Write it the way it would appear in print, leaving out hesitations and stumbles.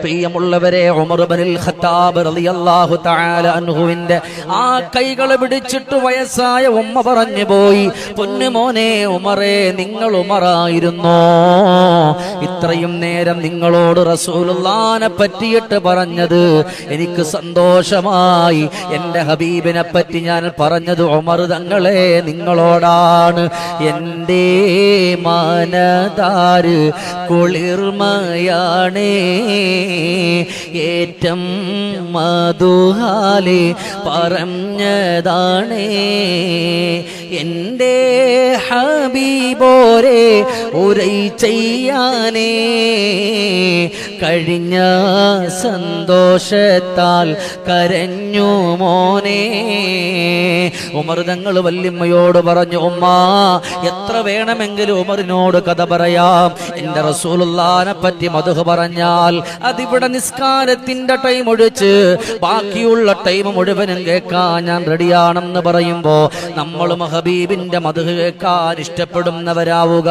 പ്രിയമുള്ളവരെ, ഉമർ ഇബ്നുൽ ഖത്താബ് റളിയല്ലാഹു തആല അൻഹുവിന്റെ ആ കൈകൾ പിടിച്ചിട്ട് വയസ്സായ ഉമ്മ പറഞ്ഞു പോയി, പൊന്നുമോനെ ഉമറേ, നിങ്ങൾ ഉമറായിരുന്നോ? ഇത്രയും നേരം നിങ്ങളോട് റസൂലുള്ളാഹിനെ പറ്റിയിട്ട് പറഞ്ഞത് എനിക്ക് സന്തോഷമായി. എൻ്റെ ഹബീബിനെ പറ്റി ഞാൻ പറഞ്ഞത് ഉമർ തങ്ങളെ നിങ്ങളോടാണ്. എൻ്റെ മനതാര് കുളിർമയാണേ, ഏറ്റം മധുഹാലി പറഞ്ഞതാണേ. എൻ്റെ ഹബീബോരെ ഉരൈ ചെയ്യാനേ കഴിഞ്ഞ സന്തോഷത്താൽ കരഞ്ഞു മോനെ. ഉമർ തങ്ങൾ വല്യമ്മയോട് പറഞ്ഞു, ഉമ്മ എത്ര വേണമെങ്കിലും ഉമറിനോട് കഥ പറയാം. എൻ്റെ റസൂലുള്ളാഹിനെ പറ്റി മദ്ഹ് പറഞ്ഞാൽ അതിവിടെ നിസ്കാരത്തിന്റെ ടൈം ഒഴിച്ച് ബാക്കിയുള്ള ടൈം മുഴുവനും കേൾക്കാൻ ഞാൻ റെഡിയാണെന്ന് പറയുമ്പോ നമ്മളും ഹബീബിന്റെ മദ്ഹ് കേൾക്കാൻ ഇഷ്ടപ്പെടുന്നവരാവുക.